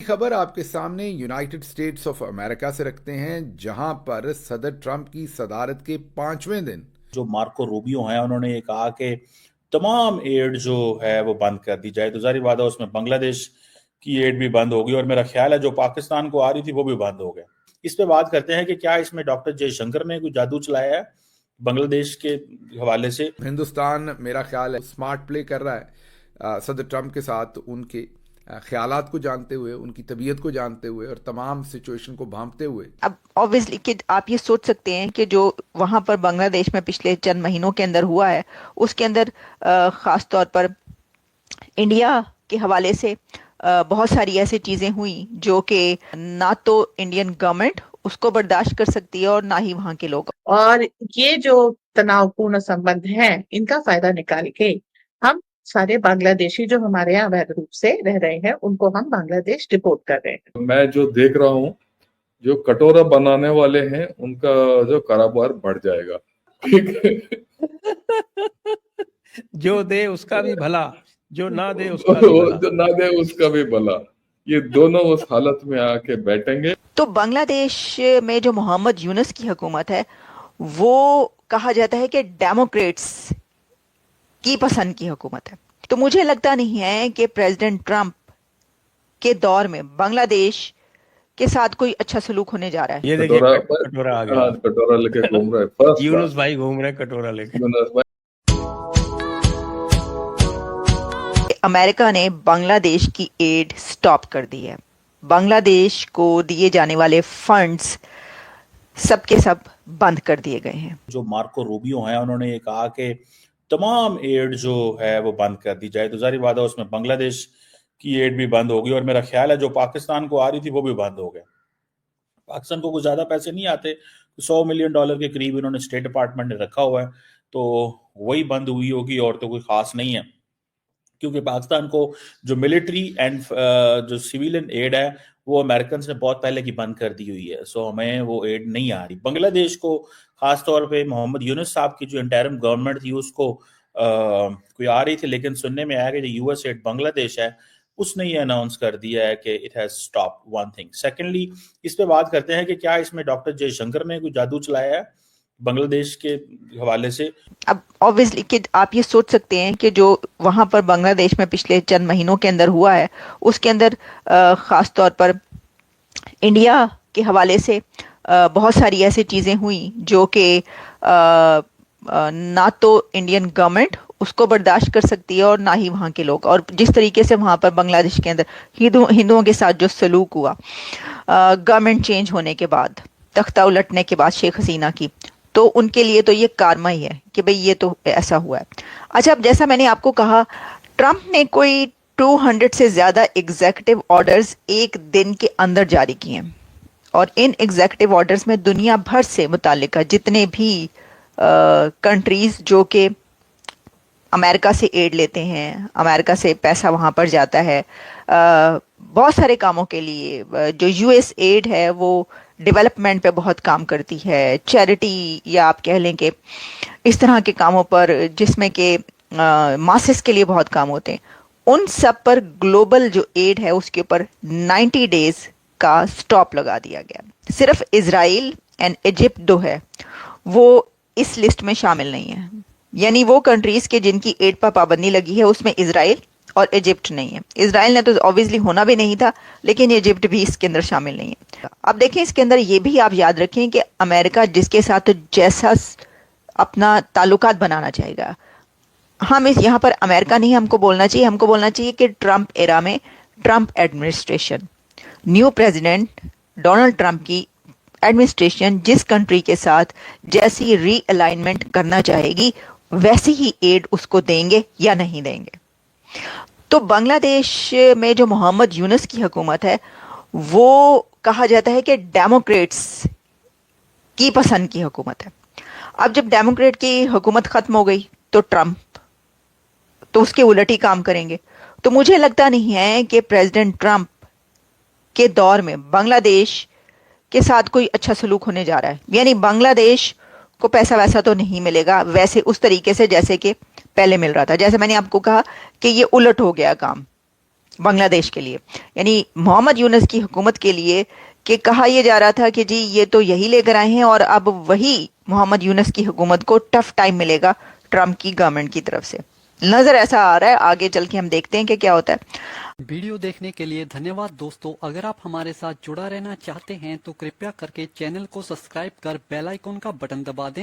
خبر آپ کے سامنے یونائٹڈ اسٹیٹس آف امریکہ سے رکھتے ہیں، جہاں پر صدر ٹرمپ کی صدارت کے 5ویں دن جو مارکو روبیو ہیں انہوں نے یہ کہا کہ تمام ایڈ جو ہے وہ بند کر دی جائے، تو ظاہر بات ہے اس میں بنگلہ دیش کی ایڈ بھی بند ہوگی، اور میرا خیال ہے جو پاکستان کو آ رہی تھی وہ بھی بند ہو گیا۔ اس پہ بات کرتے ہیں کہ کیا اس میں ڈاکٹر جے شنکر نے کوئی جادو چلایا ہے بنگلہ دیش کے حوالے سے۔ ہندوستان میرا خیال ہے اسمارٹ پلے کر رہا ہے صدر ٹرمپ کے ساتھ، ان کے خیالات کو جانتے ہوئے، ان کی طبیعت کو جانتے ہوئے اور تمام سچویشن کو بھانپتے ہوئے۔ اب obviously کہ آپ یہ سوچ سکتے ہیں کہ جو وہاں پر بنگلہ دیش میں پچھلے چند مہینوں کے اندر ہوا ہے، اس کے اندر خاص طور پر انڈیا کے حوالے سے بہت ساری ایسی چیزیں ہوئیں جو کہ نہ تو انڈین گورنمنٹ اس کو برداشت کر سکتی ہے اور نہ ہی وہاں کے لوگ۔ اور یہ جو تناؤ پورن سمبند ہیں، ان کا فائدہ نکال کے ہم سارے بنگلہ دیشی جو ہمارے یہاں اویدھ روپ سے رہ رہے ہیں ان کو ہم بنگلہ دیش ڈپورٹ کر رہے ہیں۔ میں جو دیکھ رہا ہوں، جو کٹورا بنانے والے ہیں ان کا جو کاروبار بڑھ جائے گا۔ جو دے اس کا بھی بھلا، جو نہ دے اس کا بھی بھلا، جو نہ دے اس کا بھی بھلا، یہ دونوں اس حالت میں آ کے بیٹھیں گے۔ تو بنگلہ دیش میں جو محمد یونس کی حکومت ہے، وہ کہا جاتا ہے کہ ڈیموکریٹس کی پسند کی حکومت ہے۔ تو مجھے لگتا نہیں ہے کہ پریزیڈنٹ ٹرمپ کے دور میں بنگلہ دیش کے ساتھ کوئی اچھا سلوک ہونے جا رہا ہے۔ یہ دیکھیں کٹورا آ گیا، کٹورا لے کے گھوم رہے فرسٹ یونس بھائی گھوم رہے کٹورا لے کے۔ امریکہ نے بنگلہ دیش کی ایڈ سٹاپ کر دی ہے۔ بنگلہ دیش کو دیے جانے والے فنڈز سب کے سب بند کر دیے گئے ہیں۔ جو مارکو روبیو ہیں انہوں نے یہ کہا کہ تمام ایڈ جو ہے وہ بند کر دی جائے، تو ظاہر بات ہے اس میں بنگلہ دیش کی ایڈ بھی بند ہوگی، اور میرا خیال ہے جو پاکستان کو آ رہی تھی وہ بھی بند ہو گیا۔ پاکستان کو کچھ زیادہ پیسے نہیں آتے، $100 ملین کے قریب انہوں نے اسٹیٹ ڈپارٹمنٹ نے رکھا ہوا ہے، تو وہی بند ہوئی ہوگی، اور تو کوئی خاص نہیں ہے، کیونکہ پاکستان کو جو ملٹری اینڈ جو سویلین ایڈ ہے وہ امریکنز نے بہت پہلے کی بند کر دی ہوئی ہے، سو ہمیں وہ ایڈ نہیں آ رہی۔ بنگلہ دیش کو خاص طور پہ محمد یونس صاحب کی جو انٹرم گورنمنٹ تھی اس کو کوئی آ رہی تھی، لیکن سننے میں آیا کہ جو یو ایس ایڈ بنگلہ دیش ہے اس نے یہ اناؤنس کر دیا ہے کہ it has stop one thing. Secondly اس پہ بات کرتے ہیں کہ کیا اس میں ڈاکٹر جے شنکر نے کوئی جادو چلایا ہے بنگلہ دیش کے حوالے سے۔ اب obviously کہ آپ یہ سوچ سکتے ہیں کہ جو وہاں پر بنگلہ دیش میں پچھلے چند مہینوں کے اندر ہوا ہے، اس کے اندر خاص طور پر انڈیا کے حوالے سے بہت ساری ایسی چیزیں ہوئیں جو کہ نہ تو انڈین گورنمنٹ اس کو برداشت کر سکتی ہے اور نہ ہی وہاں کے لوگ، اور جس طریقے سے وہاں پر بنگلہ دیش کے اندر ہندوؤں کے ساتھ جو سلوک ہوا گورنمنٹ چینج ہونے کے بعد، تختہ الٹنے کے بعد شیخ حسینہ کی، تو ان کے لیے تو یہ کارما ہی ہے کہ بھئی یہ تو ایسا ہوا ہے۔ اچھا، اب جیسا میں نے آپ کو کہا، ٹرمپ نے کوئی 200 سے زیادہ ایگزیکٹو آرڈرز ایک دن کے اندر جاری کیے ہیں، اور ان ایگزیکٹو آرڈرز میں دنیا بھر سے متعلقہ جتنے بھی کنٹریز جو کہ امریکہ سے ایڈ لیتے ہیں، امریکہ سے پیسہ وہاں پر جاتا ہے بہت سارے کاموں کے لیے، جو یو ایس ایڈ ہے وہ ڈیولپمنٹ پہ بہت کام کرتی ہے، چیریٹی یا آپ کہہ لیں کہ اس طرح کے کاموں پر جس میں کہ ماسس کے لیے بہت کام ہوتے ہیں، ان سب پر گلوبل جو ایڈ ہے اس کے اوپر 90 ڈیز کا سٹاپ لگا دیا گیا۔ صرف اسرائیل اینڈ ایجپٹ جو ہے وہ اس لسٹ میں شامل نہیں ہے، یعنی وہ کنٹریز کے جن کی ایڈ پر پابندی لگی ہے اس میں اسرائیل اور ایجپٹ نہیں ہے۔ اسرائیل نے تو obviously ہونا بھی نہیں تھا، لیکن ایجپٹ بھی اس کے اندر شامل نہیں ہے۔ اب دیکھیں اس کے اندر یہ بھی آپ یاد رکھیں کہ امریکہ جس کے ساتھ جیسا اپنا تعلقات بنانا چاہے گا، ہم اس یہاں پر امریکہ نہیں ہم کو بولنا چاہیے، ہم کو بولنا چاہیے کہ ٹرمپ ایرا میں Trump administration, new president Donald Trump کی ایڈمنسٹریشن جس کنٹری کے ساتھ جیسی ری الائنمنٹ کرنا چاہے گی ویسی ہی ایڈ اس کو دیں گے یا نہیں دیں گے۔ تو بنگلہ دیش میں جو محمد یونس کی حکومت ہے، وہ کہا جاتا ہے کہ ڈیموکریٹس کی پسند کی حکومت ہے۔ اب جب ڈیموکریٹ کی حکومت ختم ہو گئی تو ٹرمپ تو اس کے الٹ ہی کام کریں گے۔ تو مجھے لگتا نہیں ہے کہ پریزیڈنٹ ٹرمپ کے دور میں بنگلہ دیش کے ساتھ کوئی اچھا سلوک ہونے جا رہا ہے، یعنی بنگلہ دیش کو پیسہ ویسا تو نہیں ملے گا ویسے اس طریقے سے جیسے کہ پہلے مل رہا تھا۔ جیسے میں نے آپ کو کہا کہ یہ الٹ ہو گیا کام، بنگلہ دیش کے لیے، یعنی محمد یونس کی حکومت کے لیے، کہ کہا یہ جا رہا تھا کہ جی یہ تو یہی لے کر آئے ہیں اور اب وہی محمد یونس کی حکومت کو ٹف ٹائم ملے گا ٹرمپ کی گورنمنٹ کی طرف سے. نظر ایسا آ رہا ہے، آگے چل کے ہم دیکھتے ہیں کہ کیا ہوتا ہے. ویڈیو دیکھنے کے لیے دھنیواد دوستو. اگر آپ ہمارے ساتھ جڑا رہنا چاہتے ہیں تو کرپیا کر کے چینل کو سبسکرائب کر بیل آئیکن کا بٹن دبا دیں